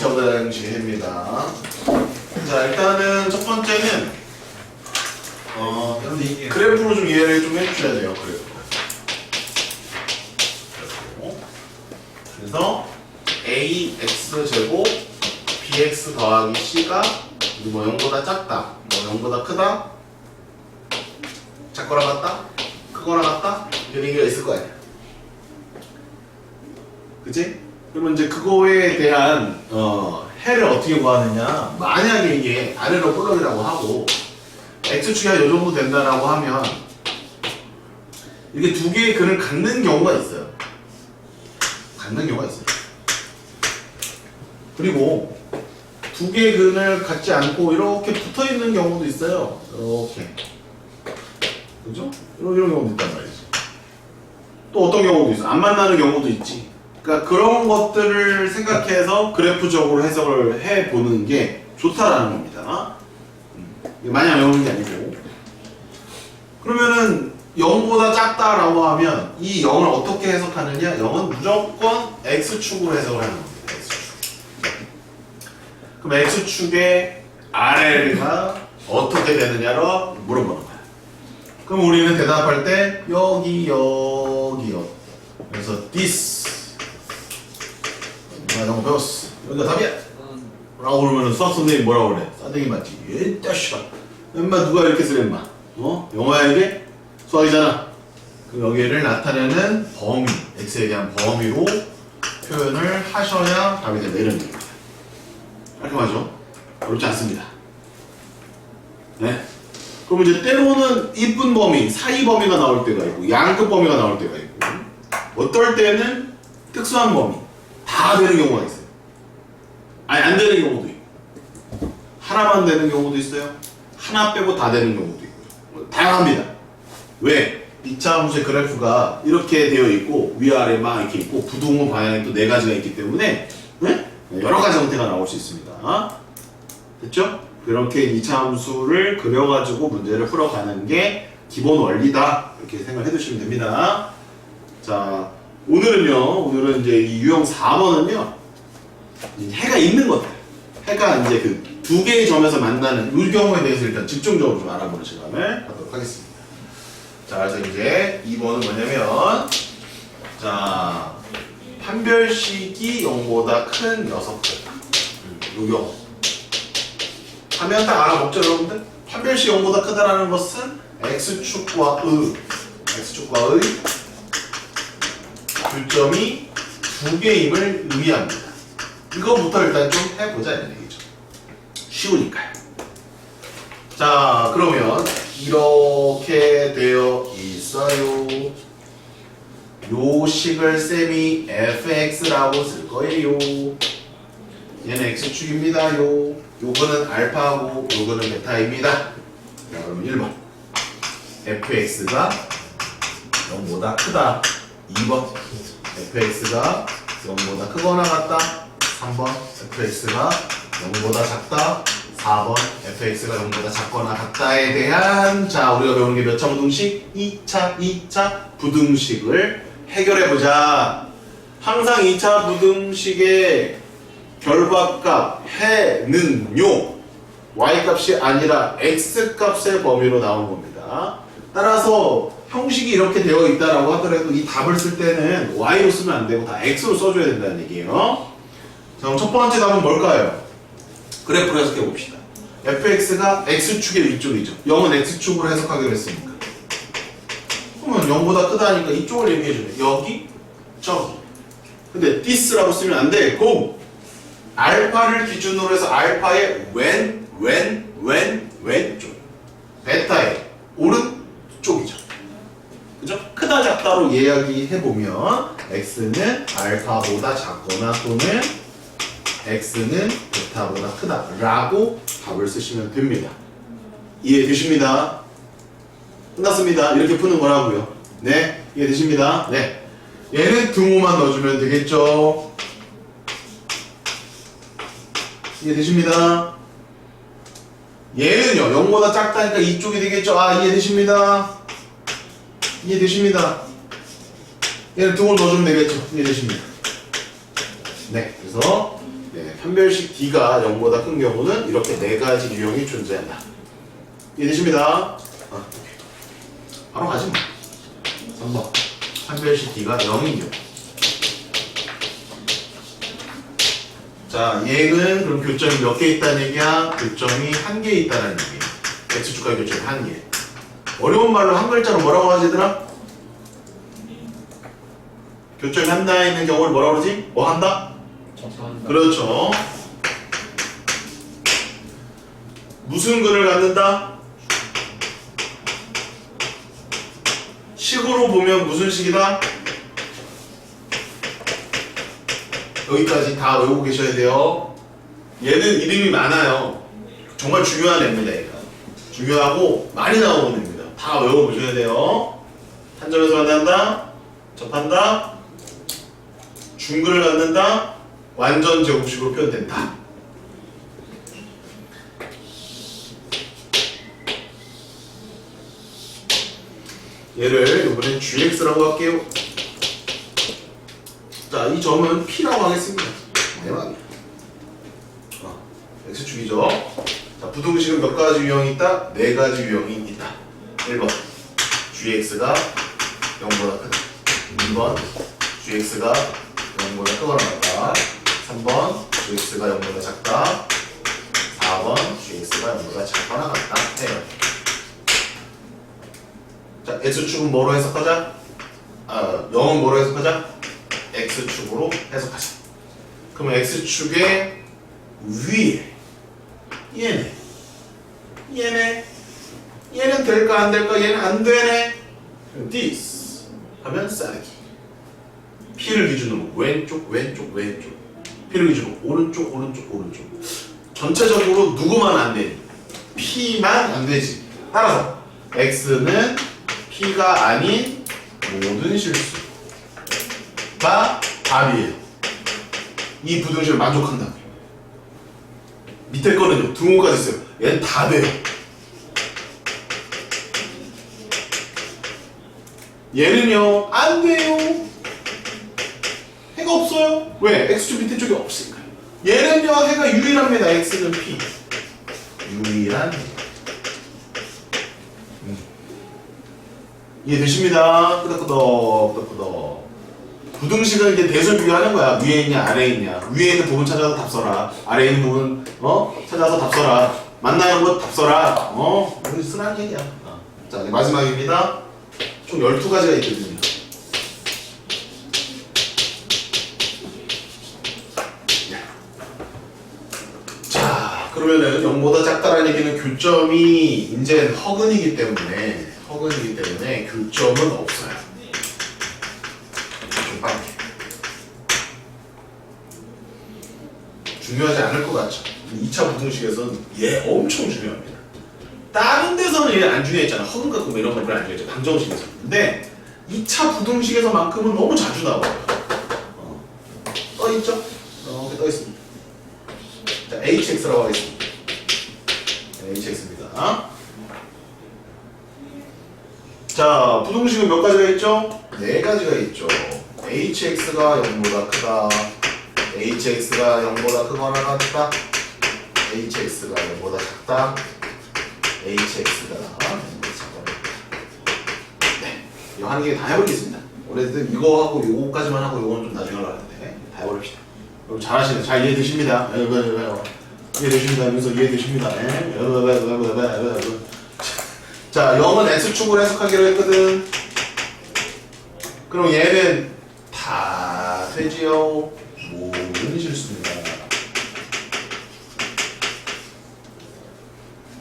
2차보다 양식이 됩니다. 자, 일단은 첫 번째는 여러분들 그래프로 좀 이해를 좀 해주셔야 돼요. 그래프. 그래서 ax 제곱 bx 더하기 c가 뭐 0보다 작다, 뭐 0보다 크다, 작거나 같다, 크거나 같다, 이런 얘기가 있을 거 아니야. 그치? 그러면 이제 그거에 대한 해를 어떻게 구하느냐. 만약에 이게 아래로 볼록이라고 하고 x축이 이 정도 된다라고 하면 이렇게 두 개의 근을 갖는 경우가 있어요. 갖는 경우가 있어요. 그리고 두 개의 근을 갖지 않고 이렇게 붙어 있는 경우도 있어요. 이렇게. 그죠? 이런 경우도 있단 말이지. 또 어떤 경우도 있어. 안 만나는 경우도 있지. 그러니까 그런 것들을 생각해서 그래프적으로 해석을 해보는 게 좋다라는 겁니다. 마냥 외우는 게 아니고. 그러면은 0보다 작다라고 하면 이 0을 어떻게 해석하느냐? 0은 무조건 x축으로 해석을 하는 겁니다. x축. 그럼 x축의 RL가 어떻게 되느냐로 물어보는 거야. 그럼 우리는 대답할 때 여기요. 그래서 this 이런 거 배웠어. 여기가 답이야. 라고 그러면 수학 선생님이 뭐라고 그래? 싸대기 맞지? 예, 따시가. 엄마 누가 이렇게 쓰래, 엄마? 영어야 이게? 수학이잖아. 그럼 여기를 나타내는 범위, x에 대한 범위로 표현을 하셔야 답이 된다. 이런 얘기입니다. 깔끔하죠? 어렵지 않습니다. 네. 그럼 이제 때로는 이쁜 범위, 사이 범위가 나올 때가 있고, 양끝 범위가 나올 때가 있고, 어떨 때는 특수한 범위, 다 되는 경우가 있어요. 아니, 안 되는 경우도 있고, 하나만 되는 경우도 있어요. 하나 빼고 다 되는 경우도 있고, 다양합니다. 왜? 2차 함수의 그래프가 이렇게 되어 있고, 위아래 막 이렇게 있고, 부등호 방향이 또 4가지가 있기 때문에, 네? 여러 가지 형태가 나올 수 있습니다. 됐죠? 그렇게 2차 함수를 그려가지고 문제를 풀어가는 게 기본 원리다. 이렇게 생각해 두시면 됩니다. 자, 오늘은 이제 이 유형 4번은요, 해가 있는 것들. 해가 이제 그 두 개의 점에서 만나는 이 경우에 대해서 일단 집중적으로 좀 알아보는 시간을 갖도록 하겠습니다. 자, 그래서 이제 2번은 뭐냐면, 자, 판별식이 0보다 큰 녀석들. 요 경우. 하면 딱 알아먹죠, 여러분들? 판별식 0보다 크다라는 것은 x축과의 교점이 두 개임을 의미합니다. 이거부터 일단 좀 해보자 이런 얘기죠. 쉬우니까요. 자, 그러면 이렇게 되어 있어요. 요 식을 쌤이 fx라고 쓸 거예요. 얘는 x축입니다요. 요거는 알파고 요거는 베타입니다. 자, 그러면 1번 fx가 0보다 크다. 2번 fx가 0보다 크거나 같다. 3번 fx가 0보다 작다. 4번 fx가 0보다 작거나 같다에 대한, 자, 우리가 배우는 게 몇 차 부등식? 2차 부등식을 해결해보자. 항상 2차 부등식의 결과값 해는요, y값이 아니라 x값의 범위로 나온 겁니다. 따라서 형식이 이렇게 되어 있다라고 하더라도 이 답을 쓸 때는 y로 쓰면 안 되고 다 x로 써줘야 된다는 얘기예요. 자, 그럼 첫 번째 답은 뭘까요? 그래프로 해석해 봅시다. fx가 x축의 위쪽이죠. 0은 x축으로 해석하기로 했으니까. 그러면 0보다 크다니까 이쪽을 얘기해주네. 여기, 저기. 근데 this라고 쓰면 안 돼. 고! 알파를 기준으로 해서 알파의 왼쪽. 베타의 오른쪽이죠. 그죠? 크다 작다로 이야기해보면 x는 알파보다 작거나 또는 x는 베타보다 크다 라고 답을 쓰시면 됩니다. 이해되십니다? 끝났습니다. 이렇게 푸는 거라고요. 네, 이해되십니다? 네. 얘는 등호만 넣어주면 되겠죠. 이해되십니다? 얘는요, 0보다 작다니까 이쪽이 되겠죠. 아, 이해되십니다? 이해되십니다? 얘는 등호를 넣어주면 되겠죠. 이해되십니다? 네, 그래서 네, 판별식 D가 0보다 큰 경우는 이렇게 네 가지 유형이 존재한다. 이해되십니다? 바로 가지 뭐. 3번. 판별식 D가 0인 경우. 자, 얘는 그럼 교점이 몇 개 있다는 얘기야? 교점이 한 개 있다는 얘기야. X축과 교점이 한 개. 어려운 말로 한 글자로 뭐라고 하지 얘들아? 교점이 하나 있는 경우를 뭐라고 그러지? 뭐 한다? 접한다. 그렇죠. 무슨 근을 갖는다? 식으로 보면 무슨 식이다? 여기까지 다 외우고 계셔야 돼요. 얘는 이름이 많아요. 정말 중요한 애입니다. 얘가. 중요하고 많이 나오는 애입니다. 다 외워보셔야 돼요. 한 점에서 만난다, 접한다, 중근을 갖는다, 완전 제곱식으로 표현된다. 얘를 이번엔 GX라고 할게요. 자, 이 점은 P라고 하겠습니다. 대박이야. X축이죠. 자, 부등식은 몇 가지 유형이 있다? 네 가지 유형이 있다. 1번 GX가 0보다 크다. 2번 GX가 0보다 크거나 같다. 3번 GX가 0보다 작다. 4번 GX가 0보다 작거나 같다. 해요. 자, X축은 뭐로 해석하자? 0은 뭐로 해석하자? X축으로 해석하자. 그러면 X축의 위에 얘는 될까 안 될까? 얘는 안 되네. this 하면 싸르기. P를 기준으로 왼쪽 P를 기준으로 오른쪽 전체적으로 누구만 안 되니? P만 안 되지. 따라서 X는 P가 아닌 모든 실수가 답이에요. 이 부등식을 만족한다고요. 밑에 거는요, 등호까지 있어요. 얘는 다 돼요. 얘는요, 안 돼요. 해가 없어요. 왜? X축 밑에 쪽이 없으니까. 얘는요, 해가 유일합니다. X는 P. 유일한. 이해되십니다. 끄덕끄덕. 부등식은 이제 대설 비교하는 거야. 위에 있냐, 아래에 있냐. 위에 있는 부분 찾아서 답 써라. 아래에 있는 부분, 찾아서 답 써라. 만나는 것 답 써라. 이거 쓰라는 얘기야. 자, 이제 마지막입니다. 총 12가지가 있거든요. 자, 그러면은 0보다 작다라는 얘기는 교점이 이제 허근이기 때문에 교점은 없어요. 좀 빠르게. 중요하지 않을 것 같죠. 2차 부등식에서는 얘 엄청 중요합니다. 다른 데서는 얘 안 중요했잖아. 허근 갖고 뭐 이런 거 별로 안 중요했죠. 방정식에서. 근데 2차 부등식에서만큼은 너무 자주 나와요. 떠있죠? 이렇게 떠있습니다. 자, HX라고 하겠습니다. HX입니다. 자, 부등식은 몇 가지가 있죠? 네 가지가 있죠. HX가 0보다 크다. HX가 0보다 크거나 같다. HX가 0보다 작다. HX가 0보다 작거나. 네, 이거 하는 게 다 해버리겠습니다. 원래는 이거 하고 요거까지만 하고 요거는 좀 나중에 하려는데 다 해버립시다. 여러분 잘하시네. 잘 이해되십니다. 이해되십니다. 여기서 이해되십니다. 자, 0은 X축으로 해석하기로 했거든. 그럼 얘는 다 되지요. 모든 실수입니다.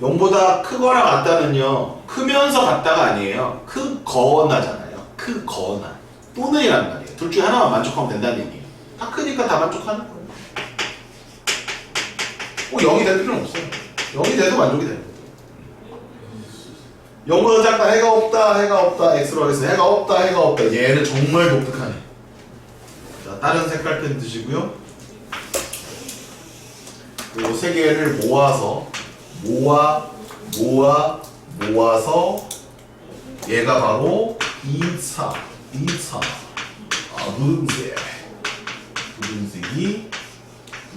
0보다 크거나 같다는요, 크면서 같다가 아니에요. 크거나잖아요. 크거나. 또는이란 말이에요. 둘 중에 하나만 만족하면 된다는 얘기예요. 다 크니까 다 만족하는 거예요. 0이 될 필요는 없어요. 0이 돼도 만족이 돼요. 0보다 작다, 해가 없다, X로 하겠습니다. 해가 없다. 얘는 정말 독특하네. 자, 다른 색깔 펜 드시고요. 요 세 개를 모아서 얘가 바로 2차 부등식이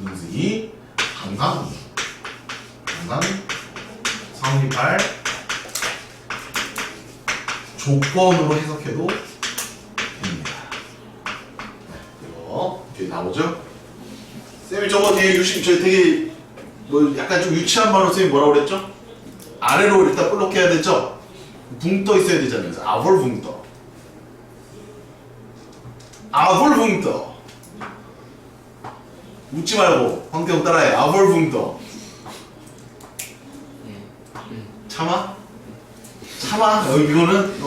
분수 2 강강 성립할 조건으로 해석해도 됩니다. 이거 뒤에 나오죠? 쌤이 저거 되게 저 되게 뭐 약간 좀 유치한 말로 쌤이 뭐라고 그랬죠? 아래로 일단 볼록해야 되죠? 붕 떠 있어야 되잖아요. 그래서 아볼 붕 떠. 아볼 붕 떠. 웃지 말고 황태형 따라해. 아볼 붕 떠. 참아? 참아? 이거는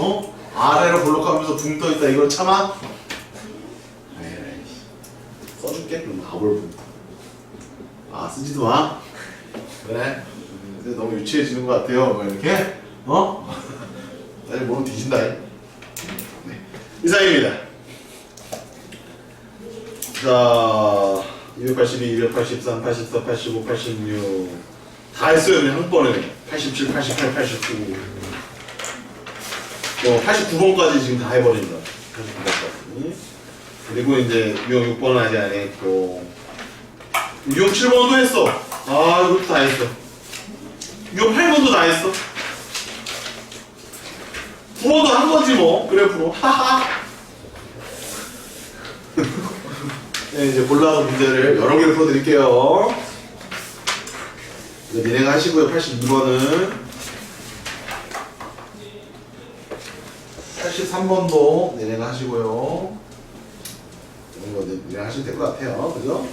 아래로 볼록하면서 붕 떠 있다. 이걸 참아? 에이, 써줄게. 그럼 아볼 붕 떠. 아 쓰지도 마. 그래. 너무 유치해지는 것 같아요. 뭐 이렇게 나중에 몸 뒤진다. 네. 이상입니다. 자, 282, 283, 84, 85, 86 다 했어요. 그냥 한 번에 87, 88, 89 89번까지 지금 다 해버린다. 89번까지. 그리고 이제 유형 6번은 아직 안 했고 유형 7번도 했어. 아 이것도 다 했어. 유형 8번도 다 했어. 9번도 한 거지 뭐. 그래프로 하하. 네, 이제 골라서 문제를 여러 개를 풀어드릴게요. 니네가 하시고요. 82번은 83번도 니네가 하시고요. 이거 니네가 하시면 될 것 같아요. 그죠?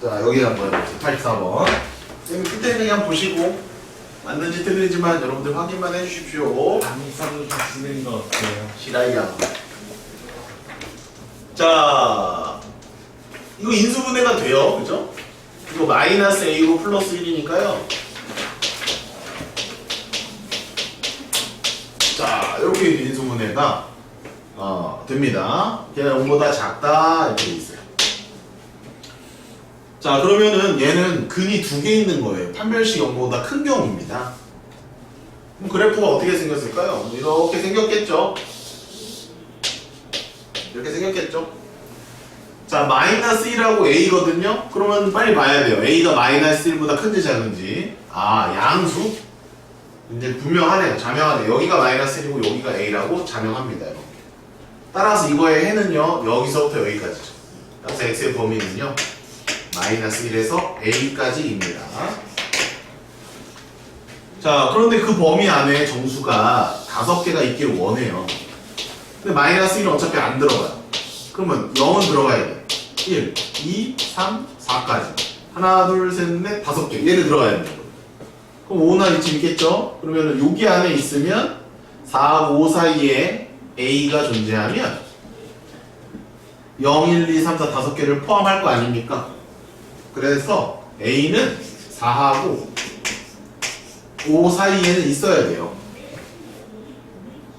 자, 여기 한번 84번. 쌤이 끝에 그냥 보시고 맞는지 틀리지만 여러분들 확인만 해주십시오. 방사로 쓰는 거 어때요? 시라이야. 자, 이거 인수분해가 돼요. 그죠? 이거 마이너스 A로 플러스 1이니까요. 자, 이렇게 인수분해가 됩니다. 걔는 0보다 작다 이렇게 돼 있어요. 자, 그러면은 얘는 근이 두 개 있는 거예요. 판별식 0보다 큰 경우입니다. 그럼 그래프가 어떻게 생겼을까요? 이렇게 생겼겠죠? 이렇게 생겼겠죠? 자, 마이너스 1하고 A거든요? 그러면 빨리 봐야 돼요. A가 마이너스 1보다 큰지 작은지. 아, 양수? 이제 분명하네요. 자명하네요. 여기가 마이너스 1이고 여기가 A라고 자명합니다. 이렇게. 따라서 이거의 해는요, 여기서부터 여기까지죠. 따라서 X의 범위는요, 마이너스 1에서 A까지입니다. 자, 그런데 그 범위 안에 정수가 5개가 있기를 원해요. 근데 마이너스 1은 어차피 안 들어가요. 그러면 0은 들어가야 돼. 1, 2, 3, 4까지. 하나, 둘, 셋, 넷, 5개. 얘를 들어가야 된다. 그럼 5나 이쯤 있겠죠? 그러면 여기 안에 있으면 4, 5 사이에 A가 존재하면 0, 1, 2, 3, 4, 5개를 포함할 거 아닙니까? 그래서 A는 4하고 5 사이에는 있어야 돼요.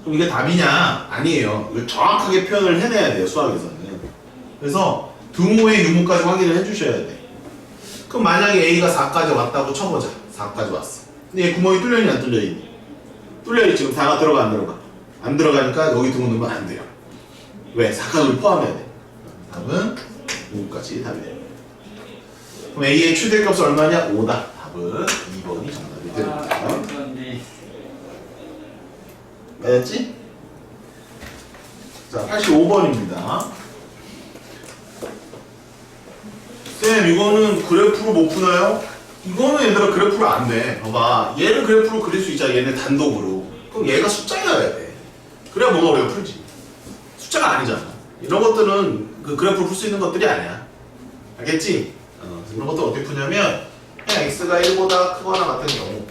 그럼 이게 답이냐? 아니에요. 이걸 정확하게 표현을 해내야 돼요, 수학에서는. 그래서 등호의 유무까지 확인을 해주셔야 돼. 그럼 만약에 A가 4까지 왔다고 쳐보자. 4까지 왔어. 근데 얘 구멍이 뚫려있니 안 뚫려있니? 뚫려있지. 지금 4가 들어가 안 들어가? 안 들어가니까 여기 등호 넣으면 안 돼요. 왜? 4까지 포함해야 돼. 답은 유무까지 답이에요. 그럼 A의 최대값은 얼마냐? 5다. 답은 2번이 정답이 됩니다. 맞았지? 자, 85번입니다. 쌤, 이거는 그래프로 못 푸나요? 이거는 얘들아 그래프로 안 돼. 봐봐. 얘는 그래프로 그릴 수 있잖아. 얘는 단독으로. 그럼 얘가 숫자여야 돼. 그래야 뭐가 우리가 풀지. 숫자가 아니잖아. 이런 것들은 그 그래프로 풀 수 있는 것들이 아니야. 알겠지? 이런 것들 어떻게 푸냐면 그냥 x가 1보다 크거나 같은 경우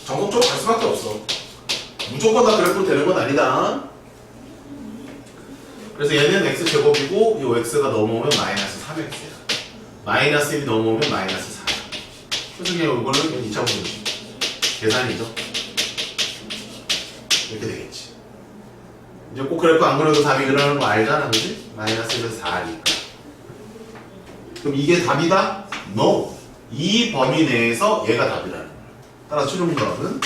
정석적으로 갈 수밖에 없어. 무조건 다 그래프로 되는 건 아니다. 그래서 얘는 x제곱이고 이 x가 넘어오면 마이너스 3x야. 마이너스 1이 넘어오면 마이너스 4. 그래서 그냥 이거는 2차 분식 계산이죠. 이렇게 되겠지. 이제 꼭 그래프 안 그려도 답이 그러는 거 알잖아, 그지? 마이너스 1에서 4니까. 그럼 이게 답이다? No. 이 범위 내에서 얘가 답이라는 거야. 따라서 최종답은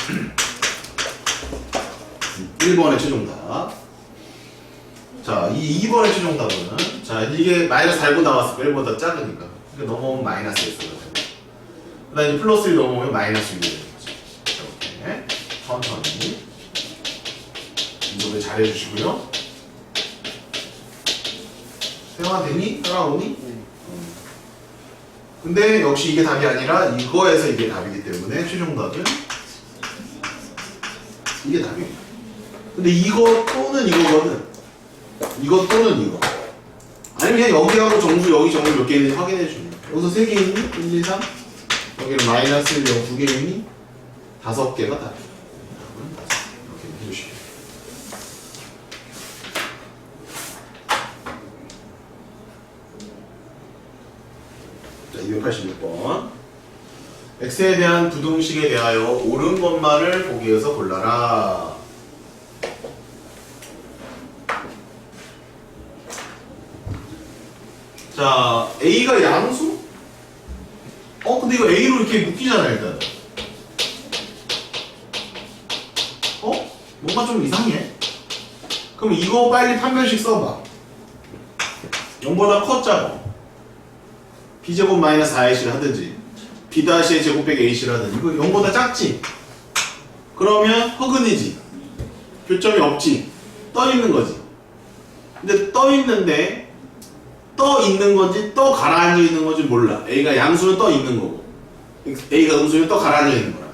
1번의 최종답. 자, 이 2번의 최종 답은 자, 이게 마이너스 달고 나왔을 거 1보다 작으니까. 그러니까 넘어오면 마이너스 X가 되고. 그 다음에 이제 플러스 1 넘어오면 마이너스 6이 되는 거지. 이렇게 천천히 이쪽에 잘 해주시고요. 생각 되니? 따라오니? 근데 역시 이게 답이 아니라 이거에서 이게 답이기 때문에 최종 답은 이게 답입니다. 근데 이거 또는 이거거든. 이거 또는 이거. 아니면 그냥 여기하고 정수 여기 정수 몇 개 있는지 확인해 주면 여기서 3개 있니? 1, 2, 3 여기는 마이너스 1, 0, 2개 있니? 5개가 답이에요. 이렇게 해주시면 자, 286번 x에 대한 부등식에 대하여 옳은 것만을 보기에서 골라라. 자, a가 양수? 근데 이거 a로 이렇게 묶이잖아 일단. 뭔가 좀 이상해. 그럼 이거 빨리 판별식 써봐. 0보다 커 작아. b제곱 마이너스 4ac를 하든지 b-의 제곱 빼기 ac를 하든지 이거 0보다 작지? 그러면 허근이지. 교점이 없지. 떠 있는 거지. 근데 떠 있는데 떠 있는 건지 떠 가라앉아 있는 건지 몰라. a가 양수는 떠 있는 거고 a가 음수면 떠 가라앉아 있는 거라.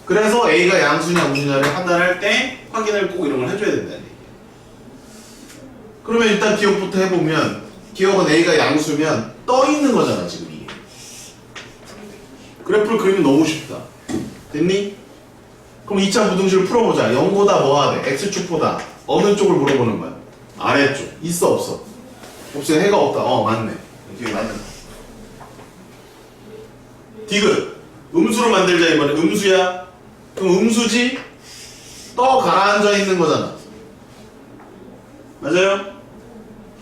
그래서 a가 양수냐 음수냐를 판단할 때 확인을 꼭 이런 걸 해줘야 된다는 얘기야. 그러면 일단 기억부터 해보면 기억은 a가 양수면 떠 있는 거잖아 지금 이게. 그래프를 그리면 너무 쉽다. 됐니? 그럼 2차 부등식을 풀어보자. 0보다 뭐가 돼? x축보다 어느 쪽을 물어보는 거야? 아래쪽. 있어 없어? 없어. 해가 없다. 맞네. 뒤에 맞는 거. 디귿. 음수로 만들자 이번에. 음수야. 그럼 음수지? 떠 가라앉아 있는 거잖아. 맞아요?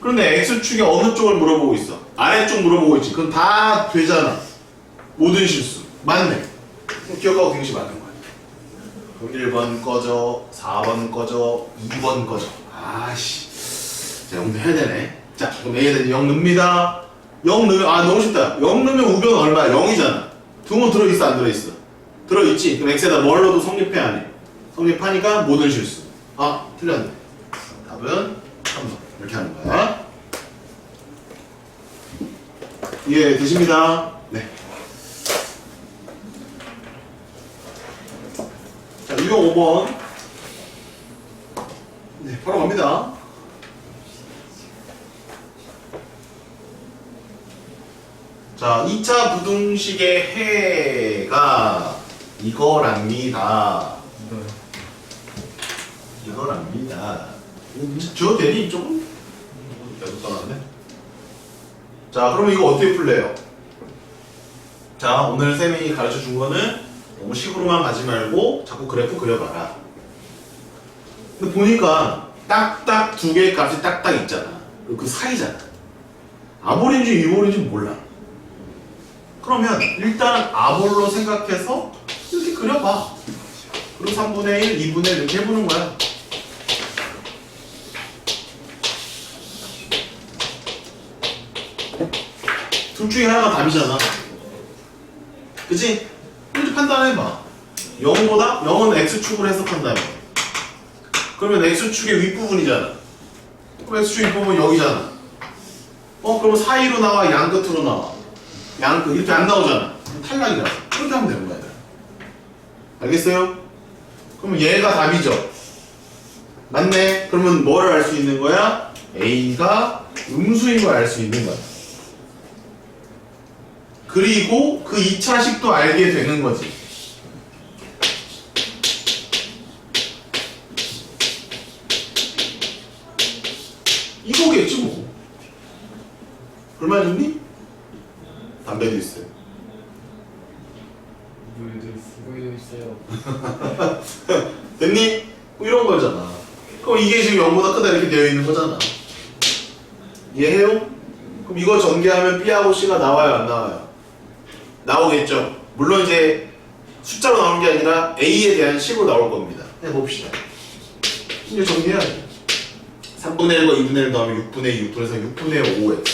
그런데 x축의 어느 쪽을 물어보고 있어? 아래쪽 물어보고 있지. 그럼 다 되잖아. 모든 실수. 맞네. 그럼 기억하고 등식 맞는 거야. 그럼 1번 꺼져, 4번 꺼져, 2번 꺼져. 아씨. 자, 0도 해야 되네. 자, 그럼 A에 대한 0 넣습니다. 0 넣으면, 너무 쉽다. 0 넣으면 우변 얼마야? 0이잖아. 두모 들어있어, 안 들어있어? 들어있지? 그럼 X에다 뭘 넣어도 성립해, 안 해? 성립하니까 모든 실수. 틀렸네. 답은 3번. 이렇게 하는 거야. 예, 되십니다. 네. 자, 유형 5번. 네, 바로 갑니다. 자, 2차 부등식의 해가 이거랍니다. 이거랍니다. 줘도 되니? 조금? 계속 떠나네. 자, 그러면 이거 어떻게 풀래요? 자, 오늘 쌤이 가르쳐 준 거는 너무 식으로만 가지 말고 자꾸 그래프 그려봐라. 근데 보니까 딱딱 두 개의 값이 딱딱 있잖아. 그리고 그 사이잖아. 아볼인지 이볼인지 몰라. 그러면 일단 아볼로 생각해서 이렇게 그려봐. 그리고 3분의 1, 2분의 1 이렇게 해보는 거야. 둘 중에 하나가 답이잖아. 그치? 이렇게 판단해봐. 0보다 0은 x축을 해석한다면 그러면 x축의 윗부분이잖아. 그럼 x축 윗부분 여기잖아. 그러면 사이로 나와 양 끝으로 나와. 양 끝 이렇게 안 나오잖아. 탈락이잖아. 이렇게 하면 되는 거야. 알겠어요? 그러면 얘가 답이죠. 맞네. 그러면 뭐를 알 수 있는 거야? A가 음수인 걸 알 수 있는 거야. 그리고 그 2차식도 알게 되는 거지. 이거겠지 뭐. 불만 있니? 담배도 있어요. 우유도 있어요. 됐니? 뭐 이런 거잖아. 그럼 이게 지금 0보다 크다 이렇게 되어 있는 거잖아. 이해해요? 그럼 이거 전개하면 B하고 C가 나와요, 안 나와요? 나오겠죠. 물론 이제 숫자로 나오는 게 아니라 A에 대한 식으로 나올 겁니다. 해봅시다. 이제 정리해야지. 3분의 1과 2분의 1 더하면 6분의 2, 6분의 3, 6분의 5x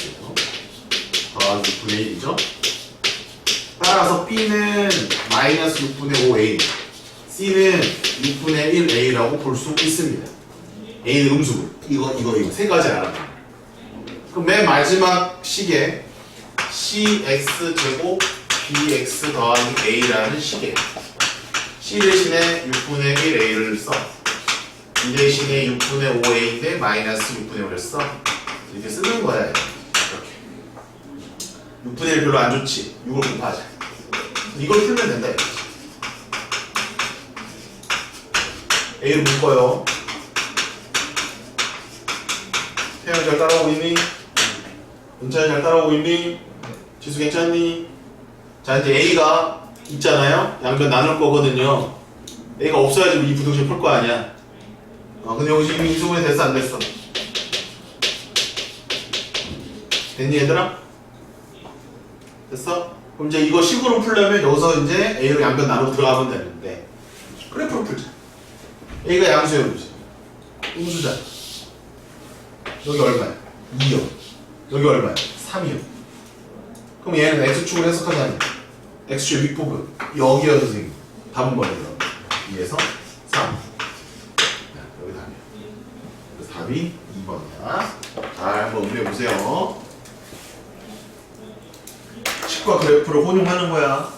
더하기 6분의 1이죠. 따라서 B는 마이너스 6분의 5A, C는 6분의 1A라고 볼 수 있습니다. A는 음수고 이거 세 가지 알아. 그럼 맨 마지막 식에 CX제곱 BX 더하기 A라는 식에 C 대신에 6분의 1A를 써. B 대신에 6분의 5A인데 마이너스 6분의 5를 써. 이렇게 쓰는 거야. 이렇게 6분의 1 별로 안 좋지. 6을 곱하자. 이걸 풀면 된다. 이거지. A를 묶어요. 태양 잘 따라오고 있니? 은찬이 잘 따라오고 있니? 지수 괜찮니? 자, 이제 A가 있잖아요. 양변 나눌 거거든요. A가 없어야지 이 부등식 풀 거 아니야. 근데 여기서 이미 이수분해 됐어 안 됐어? 됐니 얘들아? 됐어? 그럼 이제 이거 식으로 풀려면 여기서 이제 A로 양변 나누고 들어가면 되는데 그래프로 풀자. A가 양수야 음수. 음수잖아. 여기 얼마야? 2요. 여기 얼마야? 3이요. 그럼 얘는 X축으로 해석하자면 X축의 윗부분 여기요 선생님. 답은 뭐예요? 2에서 3. 여기 답이야. 그래서 답이 2번이야. 잘 한번 음해보세요. 식과 그래프를 혼용하는 거야.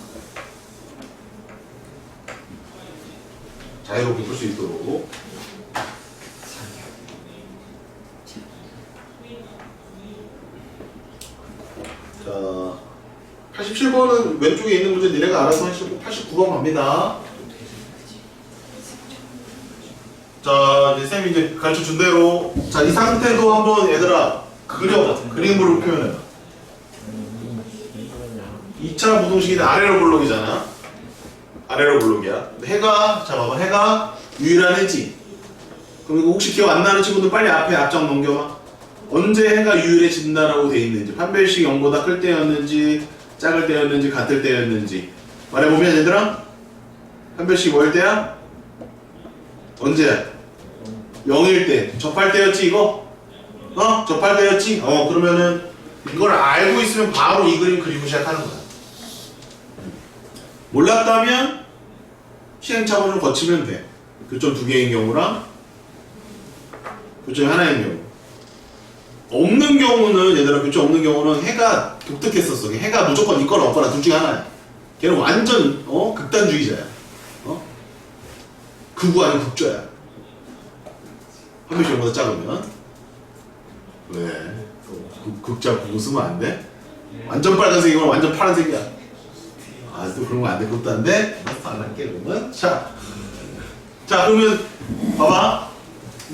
자유롭게 풀 수 있도록. 자, 87번은 왼쪽에 있는 문제 니네가 알아서 하시고 89번 갑니다. 자, 이제 쌤이 이제 가르쳐 준 대로 자, 이 상태도 한번 얘들아 그림으로 표현해봐. 2차 부등식인데 아래로 블록이잖아. 아래로 블록이야. 해가 자 봐봐. 해가 유일한 해지. 그럼 이거 혹시 기억 안 나는 친구들 빨리 앞에 앞장 넘겨봐. 언제 해가 유일해진다라고 돼 있는지, 판별식이 0보다 클 때였는지, 작을 때였는지, 같을 때였는지 말해보면 얘들아, 판별식이 뭐일 때야? 언제야? 0일 때. 접할 때였지 이거? 접할 때였지? 그러면은 이걸 알고 있으면 바로 이 그림 그리고 시작하는 거야. 몰랐다면 시행착오 좀 거치면 돼. 교점 2개인 경우랑 교점 하나인 경우. 없는 경우는 얘들아, 교점 없는 경우는 해가 독특했었어. 해가 무조건 있거나 없거나 둘 중에 하나야. 걔는 완전 극단주의자야. 극우 아니면 극좌야. 한 명씩 0보다 작으면. 왜? 극좌 극우 쓰면 안 돼? 완전 빨간색이면 완전 파란색이야. 또 그런 거 안 될 것도 한데 안 할게 그러면. 자 그러면 봐봐.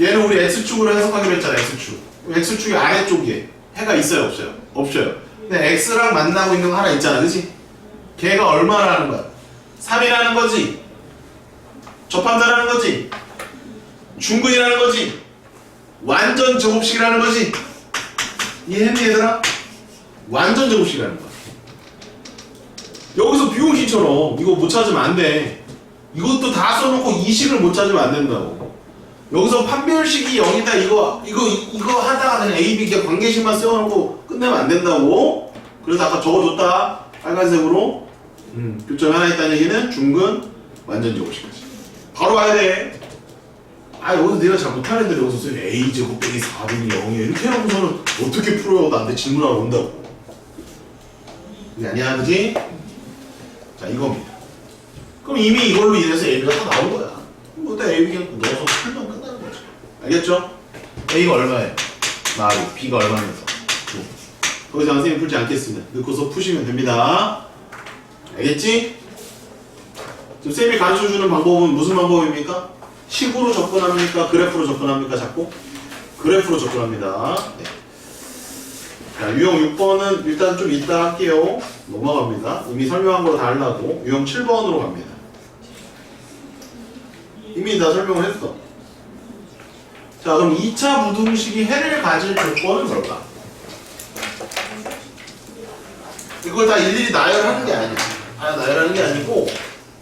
얘는 우리 X축으로 해석하기로 했잖아. X축. X축이 아래쪽에 해가 있어요 없어요? 없어요. 근데 X랑 만나고 있는 거 하나 있잖아. 그치? 걔가 얼마라는 거야? 3이라는 거지. 접한다라는 거지. 중근이라는 거지. 완전 제곱식이라는 거지. 이해했니 얘들아? 완전 제곱식이라는 거야. 여기서 비용식처럼 이거 못 찾으면 안 돼. 이것도 다 써놓고 이 식을 못 찾으면 안 된다고. 여기서 판별식이 0이다 이거 하다가 그냥 A, B 관계식만 세워놓고 끝내면 안 된다고. 그래서 아까 적어줬다 빨간색으로. 교점 하나 있다는 얘기는 중근 완전 제곱식까지 바로 가야 돼. 여기서 내가 잘 못하는데 여기서 쓰니 A제곱 빼기 4분의 0이야 이렇게 해놓고서는 어떻게 풀어요? 나한테 질문하러 온다고. 그게 아니야 그지? 자 이겁니다. 그럼 이미 이걸로 인해서 AB가 다 나온 거야. 뭐 일단 AB 그냥 넣어서 풀면 끝나는 거죠. 알겠죠? A가 얼마예요? 마루, B가 얼마면서 더 이상 선생님 풀지 않겠습니다. 넣고서 푸시면 됩니다. 알겠지? 지금 쌤이 가르쳐주는 방법은 무슨 방법입니까? 식으로 접근합니까? 그래프로 접근합니까? 자꾸? 그래프로 접근합니다. 네. 자, 유형 6번은 일단 좀 이따 할게요. 넘어갑니다. 이미 설명한 거 다 하려고. 유형 7번으로 갑니다. 이미 다 설명을 했어. 자, 그럼 2차 부등식이 해를 가질 조건은 뭘까? 이걸 다 일일이 나열하는 게 아니야. 나열하는 게 아니고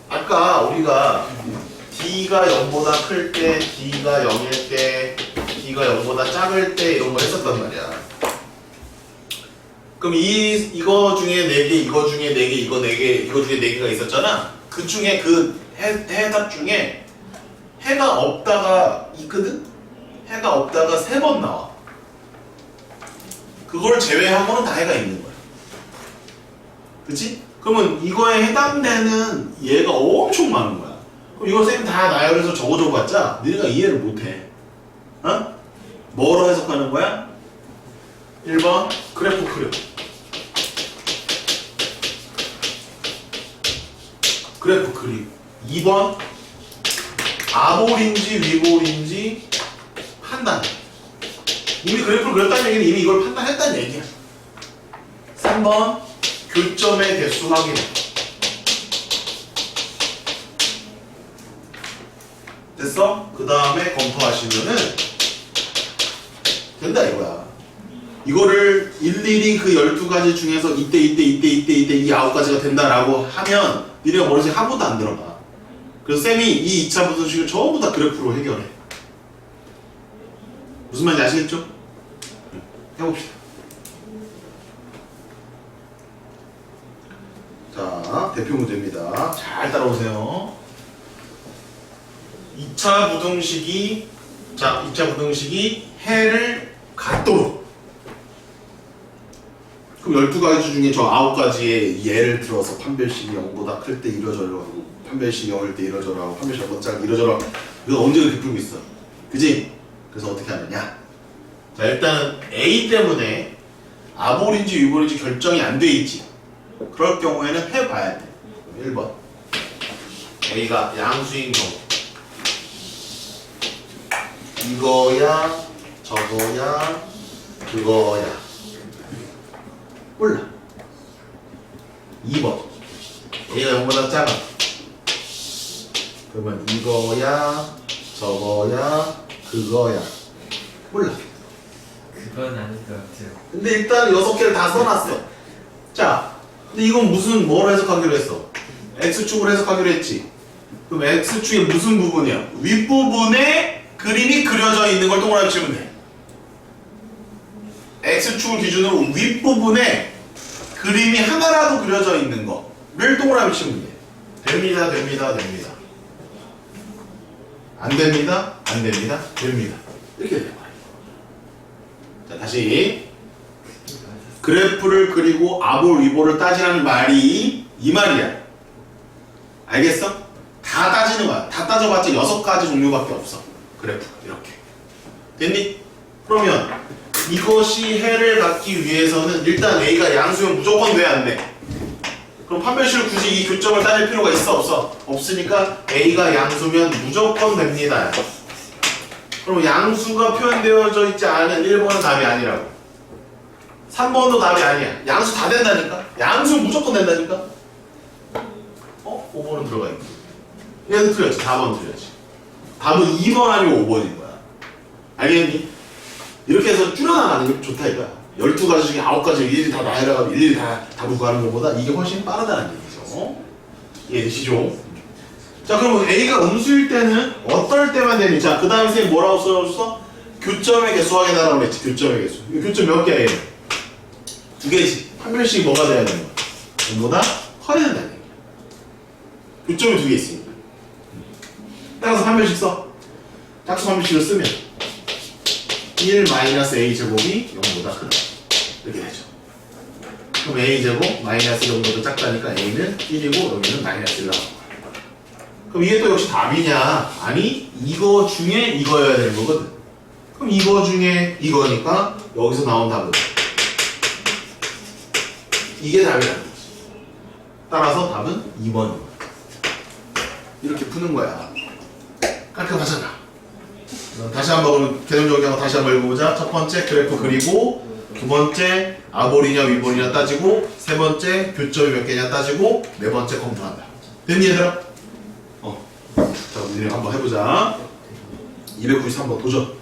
아까 우리가 D가 0보다 클 때, D가 0일 때, D가 b가 0보다 작을 때 이런 걸 했었단 말이야. 그럼 이거 중에 4개, 이거 중에 4개, 이거 4개, 이거 중에 4개가 있었잖아. 그 중에 그 해답 중에 해가 없다가 있거든? 해가 없다가 3번 나와. 그걸 제외하고는 다 해가 있는 거야. 그치? 그러면 이거에 해당되는 얘가 엄청 많은 거야. 그럼 이걸 쌤이 다 나열해서 적어줘봤자 너네가 이해를 못해. 어? 뭐로 해석하는 거야? 1번 그래프 그려. 그래프 그리고 2번 아볼인지 위볼인지 판단. 이미 그래프를 그렸다는 얘기는 이미 이걸 판단했다는 얘기야. 3번 교점의 개수 확인. 됐어? 그 다음에 검토하시면은 된다 이거야. 이거를 일일이 그 12가지 중에서 이때 이 9가지가 된다라고 하면 니네가 머릿속에 한 번도 안 들어가. 그래서 쌤이 이 2차 부등식을 전부 다 그래프로 해결해. 무슨 말인지 아시겠죠? 해봅시다. 자, 대표 문제입니다. 잘 따라오세요. 2차 부등식이 해를 갖도록. 그럼 12가지 중에 저 9가지의 예를 들어서 판별식이 0보다 클 때 이러저러하고 판별식이 0일 때 이러저러하고 판별식이 0보다 작을 때 이러저러하고 이거 언제 그렇게 풀고 있어. 그지? 그래서 어떻게 하느냐. 자, 일단은 A 때문에 아볼인지 위볼인지 결정이 안 돼 있지. 그럴 경우에는 해봐야 돼. 1번 A가 양수인 경우 이거야 저거야 그거야 몰라. 2번 A가 0보다 작아. 그러면 이거야 저거야 그거야 몰라. 그건 아닐 것 같아요. 근데 일단 6개를 다 써놨어. 자, 근데 이건 무슨 뭐로 해석하기로 했어? X축으로 해석하기로 했지. 그럼 X축의 무슨 부분이야? 윗부분에 그림이 그려져 있는 걸 동그라미 치면 돼. X축을 기준으로 윗부분에 그림이 하나라도 그려져 있는 거를 동그라미 치면 돼. 됩니다. 안 됩니다. 됩니다. 이렇게 돼요. 자, 다시 그래프를 그리고 아볼 위볼을 따지라는 말이 이 말이야. 알겠어? 다 따지는 거야. 다 따져봤자 6가지 종류밖에 없어. 그래프 이렇게 됐니? 그러면 이것이 해를 갖기 위해서는 일단 A가 양수면 무조건 왜 안 돼? 그럼 판별식을 굳이 이 교점을 따질 필요가 있어 없어? 없으니까 A가 양수면 무조건 됩니다. 그럼 양수가 표현되어져 있지 않은 1번은 답이 아니라고. 3번도 답이 아니야. 양수 다 된다니까? 양수 무조건 된다니까? 5번은 들어가 있고. 얘는 틀렸지. 4번 틀렸지. 답은 2번 아니고 5번인 거야. 알겠니? 이렇게 해서 줄여나가는 게 좋다 이거야. 12가지 중에 9가지 일일이 다 나열해가지고 일일이 다 구하는 것보다 이게 훨씬 빠르다는 얘기죠. 이해되시죠? 자, 그러면 A가 음수일 때는 어떨 때만 되니? 자, 그 다음에 선생님 뭐라고 써줬어? 교점의 개수 확인하라고 그랬지. 교점의 개수. 교점 몇 개야 얘? 2개지. 판별식이 뭐가 돼야 되는 거야? 전보다 커야 된다는 얘기야. 교점이 2개 있으니까. 따라서 판별식 써. 짝수 판별식을 쓰면 1 마이너스 a제곱이 0보다 크다. 이렇게 되죠. 그럼 a제곱 마이너스 0보다 작다니까 a는 1이고 여기는 마이너스 1 나오는 거야. 그럼 이게 또 역시 답이냐? 아니, 이거 중에 이거여야 되는 거거든. 그럼 이거 중에 이거니까 여기서 나온 답은 이게 답이라는 거지. 따라서 답은 2번인 거야. 이렇게 푸는 거야. 깔끔하잖아. 다시 한번 개념적인 거 다시 한번 읽어보자. 첫 번째 그래프 그리고, 두 번째 아볼이냐 위볼이냐 따지고, 세 번째 교점이 몇 개냐 따지고, 네 번째 검토한다. 됐니 얘들아? 자, 우리 한번 해보자. 293번 도전.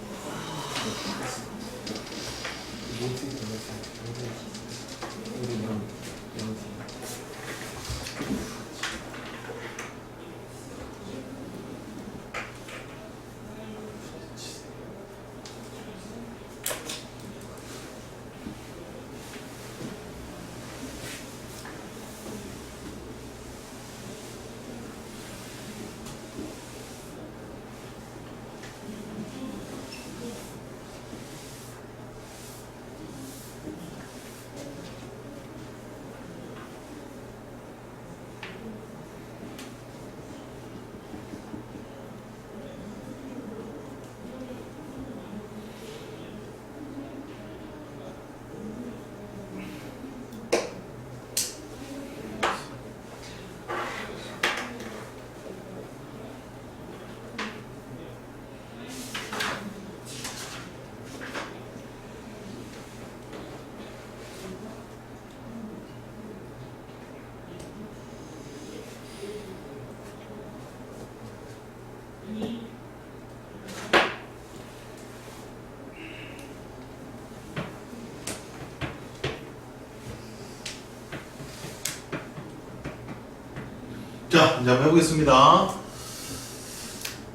자, 이제 한번 해보겠습니다.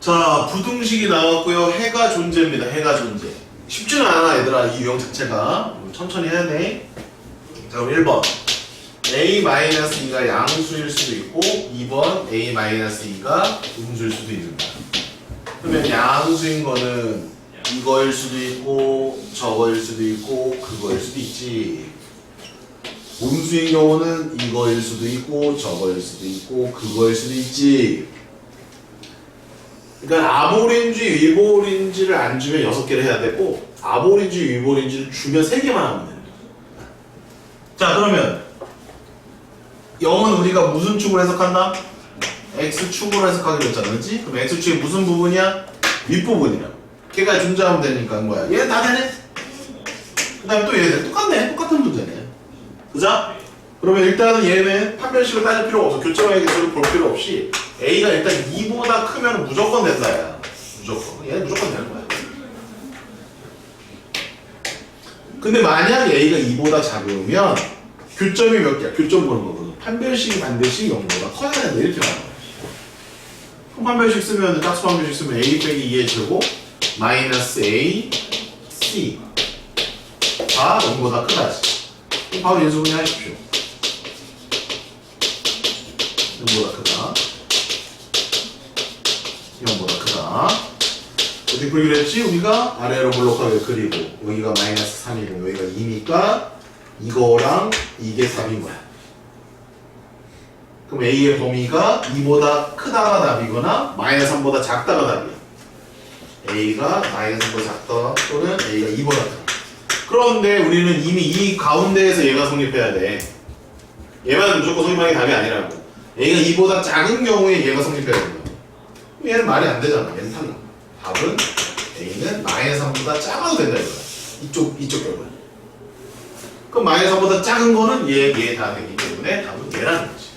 자, 부등식이 나왔고요. 해가 존재입니다. 해가 존재. 쉽지는 않아, 얘들아. 이 유형 자체가. 천천히 해야 돼. 자, 그럼 1번. A-2가 양수일 수도 있고 2번 A-2가 음수일 수도 있는 거야. 그러면 양수인 거는 이거일 수도 있고 저거일 수도 있고 그거일 수도 있지. 음수인 경우는 이거일 수도 있고 저거일 수도 있고 그거일 수도 있지. 그러니까 아볼인지 위볼인지를 안 주면 6개를 해야 되고 아볼인지 위볼인지를 주면 3개만 하면 됩니다. 자, 그러면 0은 우리가 무슨 축으로 해석한다? X축으로 해석하기로 했잖아, 그렇지? 그럼 X축의 무슨 부분이야? 윗부분이라고. 걔가 존재하면 되니까 뭐야? 얘는 다 되네? 그 다음에 또 얘는 똑같네? 똑같은 문제네. 그죠? 그러면 일단은 얘는 판별식을 따질 필요가 없어. 교점의 개수를 볼 필요 없이 A가 일단 2보다 크면 무조건 된다, 야. 무조건. 얘는 무조건 되는 거야. 근데 만약 A가 2보다 작으면 교점이 몇 개야? 교점 보는 거거든. 판별식이 반드시 0보다 커야 된다, 이렇게 말하는 거야. 그럼 판별식 쓰면, 짝수 판별식 쓰면 A 빼기 2의 제곱 마이너스 A C가 0보다 크다지. 그럼 바로 인수분해 하십시오. 0보다 크다. 0보다 크다. 어떻게 풀기로 했지? 우리가 아래로 볼록하게 그리고 여기가 마이너스 3이고 여기가 2니까 이거랑 이게 3인 거야. 그럼 A의 범위가 2보다 크다가 답이거나 마이너스 3보다 작다가 답이야. A가 마이너스 3보다 작다 또는 A가 2보다 크다. 그런데 우리는 이미 이 가운데에서 얘가 성립해야 돼. 얘만 무조건 성립하는 게 답이 아니라고. A가 2보다 작은 경우에 얘가 성립해야 된다. 얘는 말이 안 되잖아. 얘는 탈락. 답은 A는 마이너스 3보다 작아도 된다 이거야. 이쪽 결과. 그럼 마이너스 3보다 작은 거는 얘 다 되기 때문에 답은 얘라는 거지.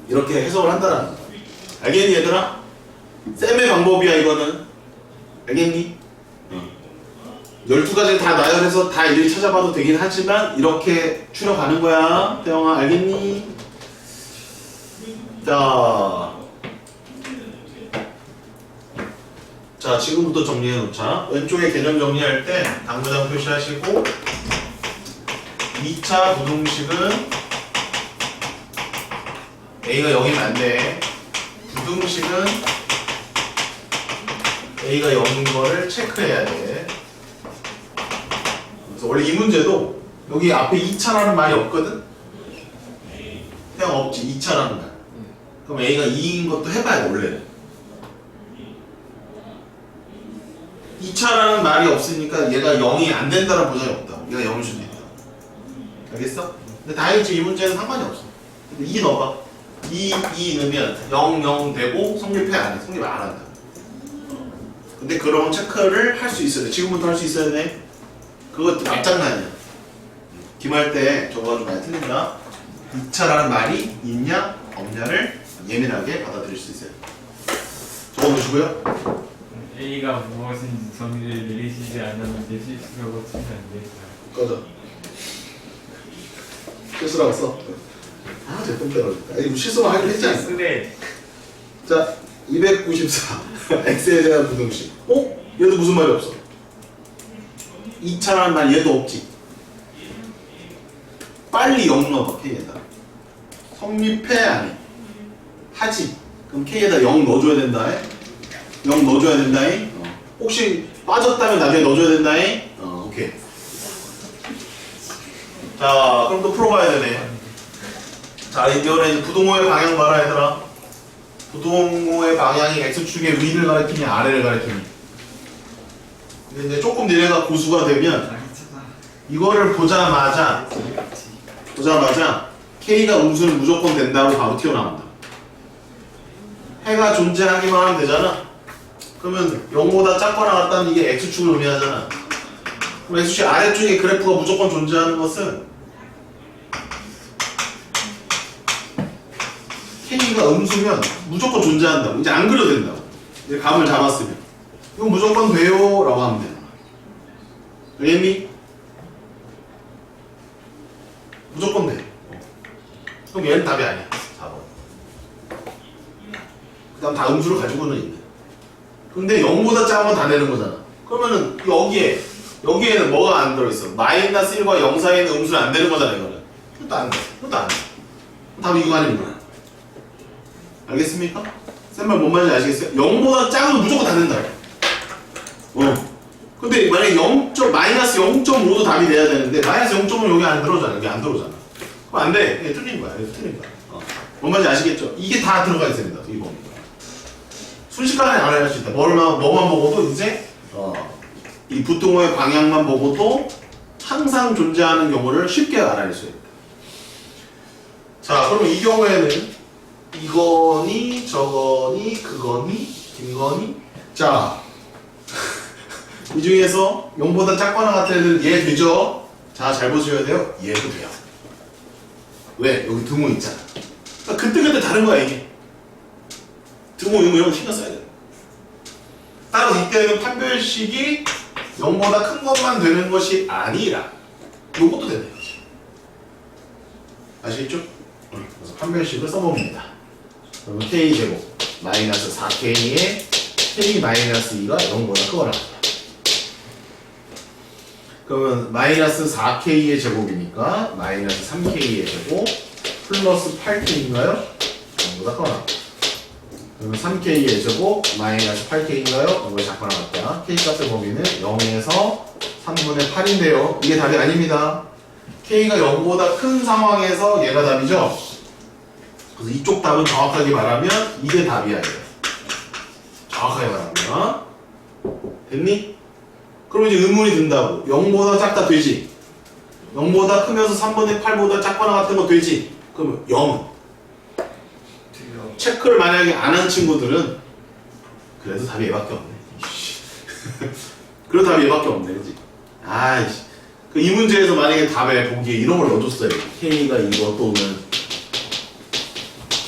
이렇게 해석을 한다라는 거야. 알겠니 얘들아? 쌤의 방법이야 이거는. 알겠니? 12가지를 다 나열해서 다 일일이 찾아봐도 되긴 하지만 이렇게 추려가는 거야. 태영아 알겠니? 자 지금부터 정리해 놓자. 왼쪽에 개념 정리할 때 당구장 표시하시고 2차 부등식은 A가 0이면 안 돼. 부등식은 A가 0인 거를 체크해야 돼. 그래서 원래 이 문제도 여기 앞에 2차라는 말이 없거든? 그냥 없지. 2차라는 말. 그럼 A가 2인 것도 해봐야 돼, 원래는. 2차라는 말이 없으니까 얘가 0이 안 된다는 보장이 없다. 얘가 0일 수도 있다. 알겠어? 근데 다행히 이 문제는 상관이 없어. 근데 2 넣어봐. 2 넣으면 0, 0 되고 성립해 안 해. 성립 안 한다. 근데 그런 체크를 할 수 있어야 돼. 지금부터 할 수 있어야 돼. 그것도 말장난이야. 기말 때 저거가 좀 많이 틀린다. 2차라는 말이 있냐 없냐를 예민하게 받아들일 수 있어요. 적어놓으시고요. A가 무엇인지 정의를 내리시지 않으면 내 실수라고 치면 안 돼. 꺼져. 실수라고 써. 아, 제품 때려줄까. 이거 실수만 하긴 했지 않습니까? 그래. 자, 294. X에 대한 부등식. 얘도 무슨 말이 없어. 2차라는 말 얘도 없지. 빨리 0 넣어봐, K에다. 성립해, 안 해? 하지. 그럼 K에다 0 넣어줘야 된다, 해? 0 넣어줘야 된다, 해? 혹시 빠졌다면 나중에 넣어줘야 된다, 해? 오케이. 자, 그럼 또 풀어봐야 되네. 자, 이번에 부동호의 방향 봐라, 얘들아. 부동호의 방향이 X축의 위를 가리키냐, 아래를 가리키냐. 근데 이제 조금 니네가 고수가 되면 이거를 보자마자 K가 음수는 무조건 된다고 바로 튀어나온다. 해가 존재하기만 하면 되잖아. 그러면 0보다 작거나 같다는 이게 X축을 의미하잖아. 그럼 X축 아래쪽에 그래프가 무조건 존재하는 것은 K가 음수면 무조건 존재한다고. 이제 안 그려도 된다고. 이제 감을 잡았으면. 이건 무조건 돼요 라고 하면 돼. 알겠니? 무조건 돼. 그럼 얘는 답이 아니야. 4번. 그다음 다 음수를 가지고는 있네. 근데 0보다 작은 건 다 되는 거잖아. 그러면은 여기에는 뭐가 안 들어있어? 마이너스 1과 0 사이에는 음수는 안 되는 거잖아, 이거는. 이것도 안 돼. 이것도 안 돼. 답이 이거 아닙니까? 알겠습니까? 쌤말 뭔 말인지 아시겠어요? 0보다 작으면 무조건 다 된다. 근데 만약에 마이너스 0.5도 답이 돼야 되는데 마이너스 0.5는 여기 안 들어오잖아. 여기 안 들어오잖아. 그럼 안 돼. 이게 틀린 거야. 이거 틀린 거야. 뭔 말인지 아시겠죠? 이게 다 들어가 있어야 된다. 이 범위가. 순식간에 알아야 할 수 있다. 뭐만 보고도 이제 이 부등호의 방향만 보고도 항상 존재하는 경우를 쉽게 알아낼 수 있다. 자, 그럼 이 경우에는 이거니 저거니 그거니 김거니 자, 이 중에서 0보다 작거나 같은 애들 얘 되죠? 자, 잘 보셔야 돼요. 얘도 돼요. 왜? 여기 등호 있잖아. 그러니까 그때그때 다른 거야 이게. 등호 이런 거 신경 써야 돼. 따로 이때는 판별식이 0보다 큰 것만 되는 것이 아니라 요것도 된다 이거지. 아시겠죠? 그래서 판별식을 써봅니다. 그러면 k제곱 마이너스 4k에 k 마이너스 2가 0보다 크거나 같다. 그러면 마이너스 4k의 제곱이니까 마이너스 3k의 제곱 플러스 8k인가요? 0보다 크거나 같다. 그러면 3k의 제곱 마이너스 8k인가요? 이걸 작거나 같다. k값의 범위는 0에서 3분의 8인데요. 이게 답이 아닙니다. k가 0보다 큰 상황에서 얘가 답이죠. 그래서 이쪽 답은 정확하게 말하면 이게 답이야. 이게. 정확하게 말하면 됐니? 그럼 이제 의문이 든다고. 0보다 작다 되지? 0보다 크면서 3분의 8보다 작거나 같은 거 되지? 그러면 0. 체크를 만약에 안 한 친구들은 그래도 답이 얘밖에 없네. 그래도 답이 얘밖에 없네, 그치? 아이씨. 이 문제에서 만약에 답에 보기에 이런 걸 넣어줬어요. K가 이거 또는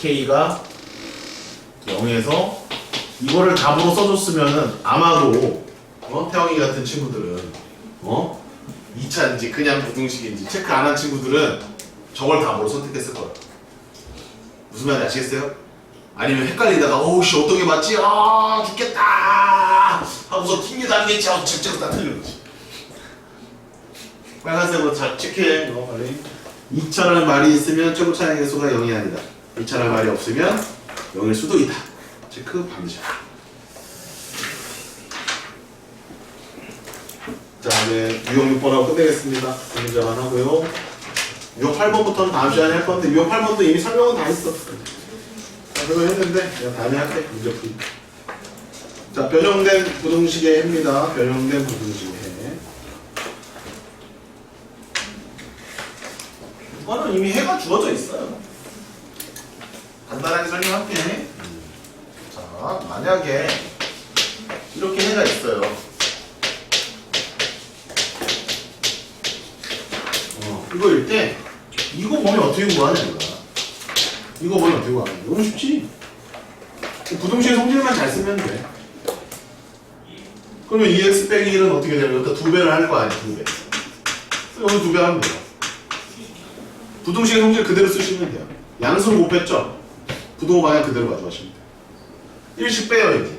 K가 0에서 이거를 답으로 써줬으면은 아마도 태영이 같은 친구들은 2차인지 그냥 부등식인지 체크 안 한 친구들은 저걸 답으로 선택했을 거야. 무슨 말인지 아시겠어요? 아니면 헷갈리다가 어우씨 어떤 게 맞지? 아 죽겠다 하고서 튕겨 다니겠지 하고 직접 다 틀린 거지. 빨간색으로 잘 체크해. 빨리. 2차라는 말이 있으면 최고 차량의 개수가 0이 아니다. 2차라는 말이 없으면 0일 수도 있다. 체크 반드시. 자, 이제 유형 6번하고 끝내겠습니다. 문제만 하고요. 유형 8번부터는 다음 시간에 할 건데 유형 8번도 이미 설명은 다 했어. 설명했는데 그냥 다음에 할게. 문제 풀이. 자, 변형된 부등식의 해입니다. 변형된 부등식의 해. 이거는 이미 해가 주어져 있어요. 간단하게 설명할게. 자, 만약에 이렇게 해가 있어요. 이거일 때 이거 보면 어떻게 구하냐 이거야. 이거 보면 어떻게 구하냐. 너무 쉽지. 부등식의 성질만 잘 쓰면 돼. 그러면 2x 빼기 1은 어떻게 되냐면 여기다 2배를 할 거 아니야. 2배. 여기 2배 하면 돼요. 부등식의 성질 그대로 쓰시면 돼요. 양수를 곱했죠? 부등호 방향 그대로 가져가시면 돼요. 1씩 빼요 이제.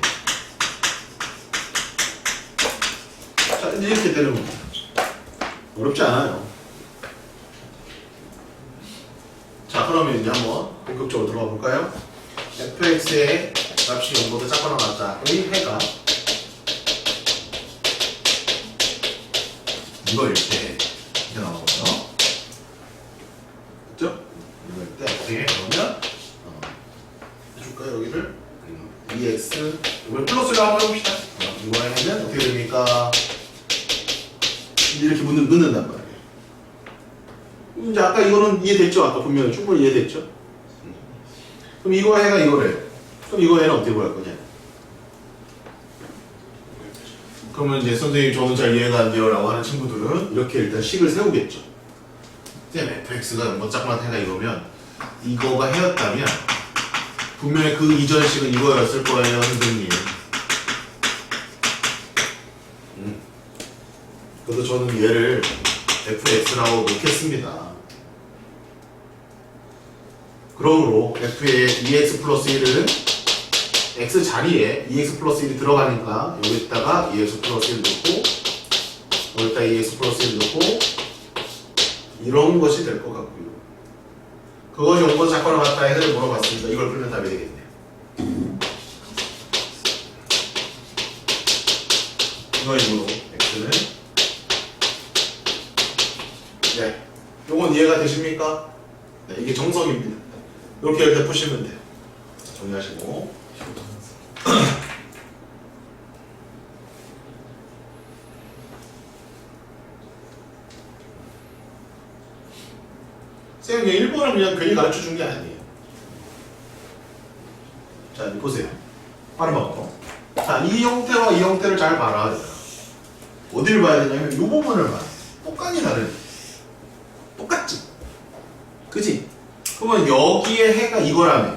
자, 이제 이렇게 되는 겁니다. 어렵지 않아요. 자, 그러면 이제 한번 본격적으로 들어가 볼까요? fx의 값이 0보다 작거나 같다의 해가 이거일 때 이렇게 나오고요. 그죠? 이거일 때 어떻게 그러면 해줄까요? 여기를 2x 이걸 플러스를 한번 해봅시다. 이거의 해는 어떻게 됩니까? 이렇게 넣는단 말이에요. 이제 아까 이거는 이해됐죠? 아까 분명히 충분히 이해됐죠? 그럼 이거 해가 이거래. 그럼 이거 해는 어떻게 구할 거냐? 그러면 이제 선생님 저는 잘 이해가 안 돼요 라고 하는 친구들은 이렇게 일단 식을 세우겠죠. 쌤 fx가 0보다 작거나 해가 이거면 이거가 해였다면 분명히 그 이전 식은 이거였을 거예요 선생님. 그래서 저는 얘를 fx라고 놓겠습니다. 그러므로 f의 2x 플러스 1은 x 자리에 2x 플러스 1이 들어가니까 여기다가 2x 플러스 1 넣고 여기다 2x 플러스 1 넣고 이런 것이 될 것 같고요. 그것이 온건 작거나 같다 해서 물어봤으니까 이걸 풀면 답이 되겠네요. 이거이므로 x는 네, 요건 이해가 되십니까? 네, 이게 정석입니다. 이렇게 푸시면 돼요. 정리하시고 쌤이 1번을 그냥 괜히 가르쳐 준 게 아니에요. 자, 이제 보세요. 빠른 방법. 자, 이 형태와 이 형태를 잘 봐라. 어디를 봐야 되냐면 이 부분을 봐. 똑같이 다르네. 똑같지? 그지? 그러면 여기에 해가 이거라며.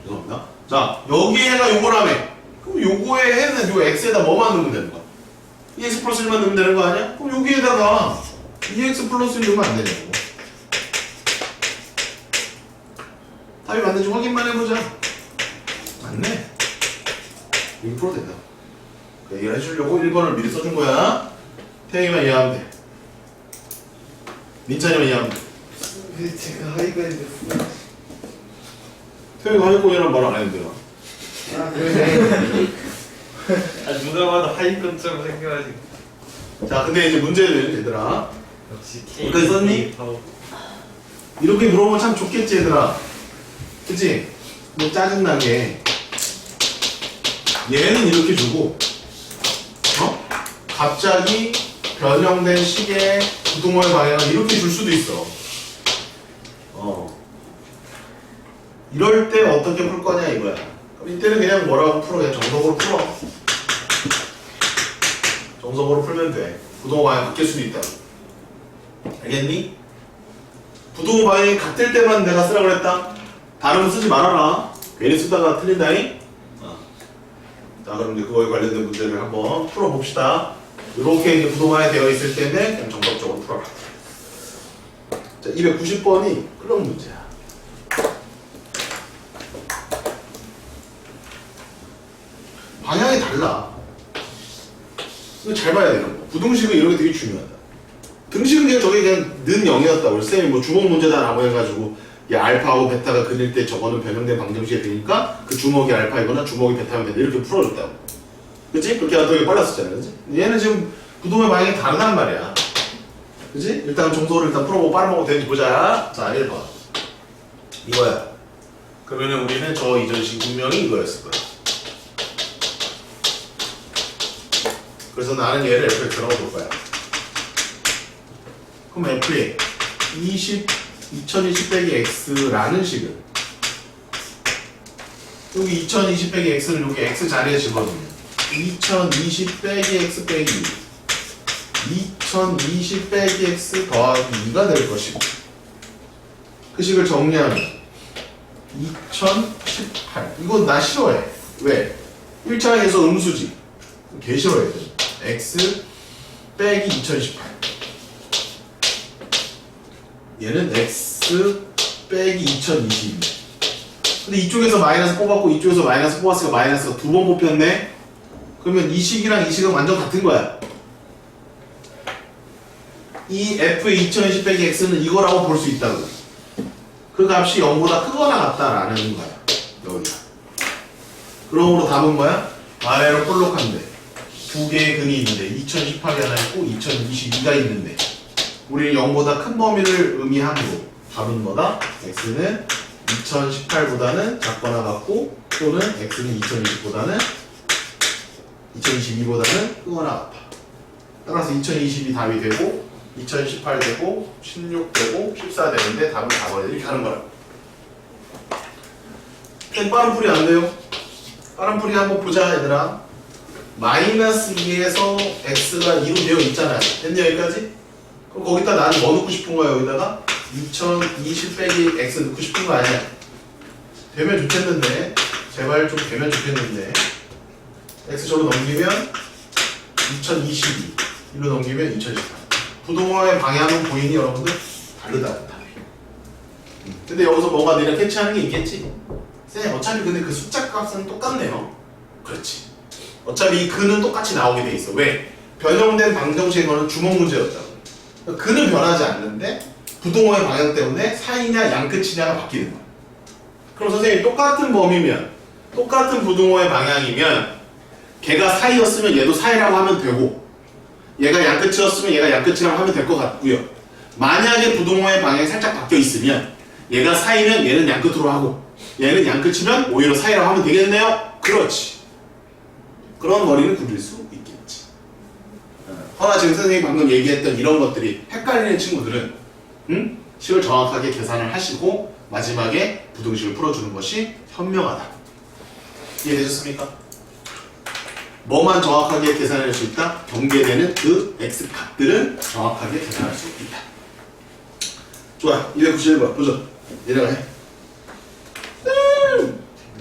죄송합니다. 자, 여기에 해가 요거라며. 그럼 요거에 해는 요 x에다 뭐만 넣으면 되는 거야? 2x 플러스 1만 넣으면 되는 거 아니야? 그럼 여기에다가 2x 플러스 1 넣으면 안 되냐고. 답이 맞는지 확인만 해보자. 맞네. 이거 풀어도 된다. 얘기를 해주려고 1번을 미리 써준 거야. 태영이만 이해하면 돼. 민찬이만 이해하면 돼. 제가 하이가 있는데 태영이가 하이콘이란 말 안 했는데요. 누가 봐도 하이건처럼 생겨가지고. 자, 근데 이제 문제는 얘들아. 역시 여기까지 썼니? 이렇게 물어보면 참 좋겠지 얘들아. 그치? 뭐 짜증나게 얘는 이렇게 주고 갑자기 변형된 식의 부등호의 방향을 이렇게 줄 수도 있어. 이럴 때 어떻게 풀 거냐 이거야. 그럼 이때는 그냥 뭐라고 풀어? 그냥 정석으로 풀어. 정석으로 풀면 돼. 부등호 방향 바뀔 수도 있다. 알겠니? 부등호 방향이 같을 때만 내가 쓰라고 그랬다. 다른 거 쓰지 말아라. 괜히 쓰다가 틀린다잉. 자, 그럼 이제 그거에 관련된 문제를 한번 풀어봅시다. 이렇게 이제 부동화에 되어 있을 때는 그냥 정석적으로 풀어라. 자, 290번이 그런 문제야. 방향이 달라. 이거 잘 봐야 돼요. 부등식은 이런 게 되게 중요하다. 등식은 그냥 저게 그냥 는 0이었다. 우리 쌤이 뭐 주먹 문제다 라고 해가지고 야, 알파하고 베타가 그릴 때 저거는 변형된 방정식이 되니까 그 주먹이 알파이거나 주먹이 베타면 된다. 이렇게 풀어줬다고. 그치? 그렇게 하면 되게 빨랐었잖아. 그치? 얘는 지금 부동의 방향이 다르단 말이야. 그치? 일단 정도를 일단 풀어보고 빠른 방법 되는지 보자. 자, 1번. 이거야. 그러면 우리는 저 이전식 분명히 이거였을 거야. 그래서 나는 얘를 fx라고 볼 거야. 그럼 f에 2020 빼기 x라는 식은 여기 2020 빼기 x를 여기 x 자리에 집어넣으면 2020 빼기 x 빼기 2020 빼기 x 더하기 2가 될 것이고 그 식을 정리하면 2018 이거 나 싫어해. 왜? 1차에서 음수지. 개 싫어해. x 빼기 2018 얘는 x 빼기 2020이네. 근데 이쪽에서 마이너스 뽑았고 이쪽에서 마이너스 뽑았으니까 마이너스가 두 번 뽑혔네. 그러면 이 식이랑 이 식은 완전 같은 거야. 이 f의 2020 빼기 x는 이거라고 볼 수 있다고. 그 값이 0보다 크거나 같다라는 거야. 여기가. 그러므로 답은 뭐야? 아래로 볼록한데 두 개의 근이 있는데 2018이 하나 있고 2022가 있는데 우리는 0보다 큰 범위를 의미하므로 답은 뭐다? x는 2018보다는 작거나 같고 또는 x는 2020보다는 2022보다는 크거나 같아. 따라서 2022 답이 되고 2018 되고 16 되고 14 되는데 답은 4번이다. 이렇게 하는 거라. 빠른 풀이 안 돼요? 빠른 풀이 한번 보자 얘들아. 마이너스 2에서 x가 2로 되어 있잖아요. 됐냐 여기까지? 그럼 거기다 나는 뭐 넣고 싶은 거야 여기다가? 2020 빼기 x 넣고 싶은 거 아니야? 되면 좋겠는데 제발 좀 되면 좋겠는데 x 저로 넘기면 2022 1로 넘기면 2018 부동호의 방향은 보이니 여러분들? 다르다. 근데 여기서 뭔가 내가 캐치하는 게 있겠지? 쌤 어차피 근데 그 숫자 값은 똑같네요. 그렇지. 어차피 이 근은 똑같이 나오게 돼 있어. 왜? 변형된 방정식인 거는 주먹 문제였잖아. 근은 변하지 않는데 부동호의 방향 때문에 사이냐 양끝이냐가 바뀌는 거야. 그럼 선생님이 똑같은 범위면 똑같은 부동호의 방향이면 걔가 사이였으면 얘도 사이라고 하면 되고 얘가 양끝이었으면 얘가 양끝이라고 하면 될 것 같고요. 만약에 부동호의 방향이 살짝 바뀌어 있으면 얘가 사이면 얘는 양끝으로 하고 얘는 양끝이면 오히려 사이라고 하면 되겠네요? 그렇지. 그런 머리는 굴릴 수 있겠지. 허나 지금 선생님이 방금 얘기했던 이런 것들이 헷갈리는 친구들은 식을 정확하게 계산을 하시고 마지막에 부등식을 풀어주는 것이 현명하다. 이해되셨습니까? 뭐만 정확하게 계산할 수 있다? 경계되는 그 x 값들은 정확하게 계산할 수 있다. 좋아, 291번 도전. 얘네가 해.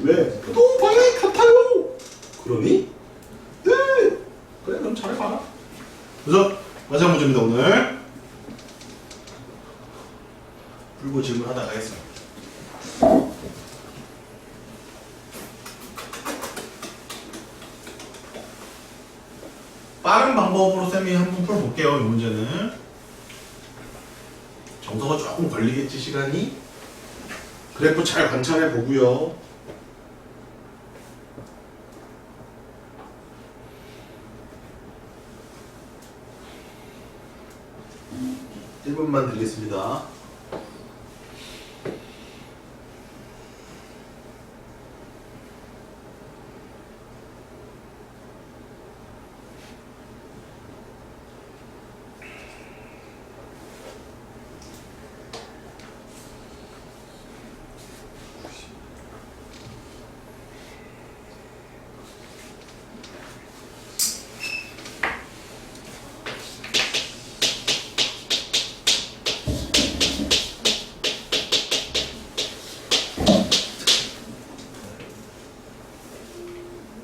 왜? 부동 방향이 같아요. 그러니? 네. 그래, 그럼 잘해봐. 도전. 마지막 문제입니다 오늘. 풀고 질문하다 가겠습니다. 빠른 방법으로 쌤이 한번 풀어볼게요. 이 문제는 정서가 조금 걸리겠지 시간이. 그래프 잘 관찰해 보고요. 1분만 드리겠습니다.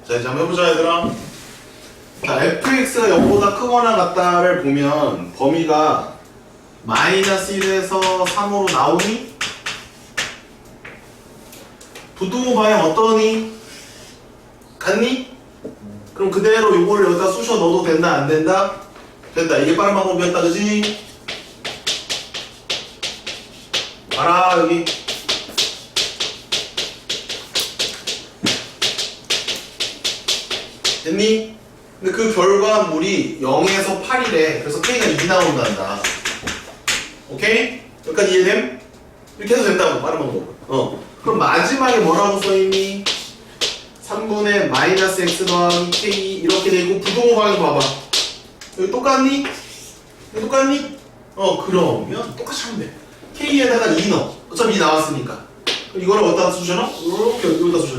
자, 이제 한번 해보자 얘들아. 자, fx가 0보다 크거나 같다를 보면 범위가 마이너스 1에서 3으로 나오니? 부등호 방향 어떠니? 같니? 그럼 그대로 요거를 여기다 쑤셔 넣어도 된다 안 된다? 된다. 이게 빠른 방법이었다 그지? 봐라 여기 됐니? 근데 그 결과물이 0에서 8이래. 그래서 K가 2 나온단다. 오케이? 여기까지 이해됨? 이렇게 해도 된다고 빠른 방법. 그럼 마지막에 뭐라고 써있니? 3분의 마이너스 x 더하기 K 이렇게 되고 부동호 방향 봐봐. 여기 똑같니? 여기 똑같니? 그러면 똑같이 하면 돼. K에다가 2 넣어. 어차피 2 나왔으니까. 그럼 이거를 어디다가 쑤셔 넣어? 이렇게 여기다 쑤셔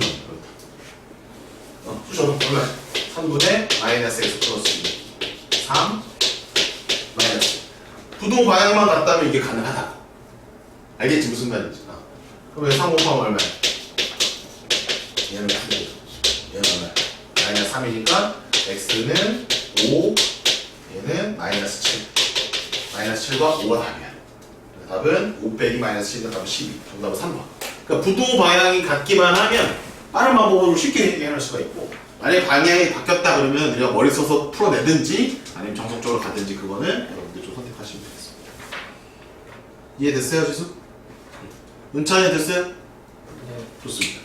넣어. 쑤셔 넣어. 얼마야? 3분의 마이너스 x 플러스 2 3 마이너스 부동 방향만 같다면 이게 가능하다. 알겠지 무슨 말인지. 그럼 3 곱하면 얼마야? 얘는 9 얘는 얼마야? 마이너스 3이니까 x는 5 얘는 마이너스 7 마이너스 7과 5가 답이야. 답은 5 빼기 마이너스 7이니까 답은 12 정답은 3번. 그러니까 부동 방향이 같기만 하면 빠른 방법으로 쉽게 해결할 수가 있고 만약에 방향이 바뀌었다 그러면 우리가 머리 써서 풀어내든지 아니면 정석적으로 가든지 그거는 여러분들 좀 선택하시면 되겠습니다. 이해됐어요 지수? 은찬이 됐어요? 네. 좋습니다.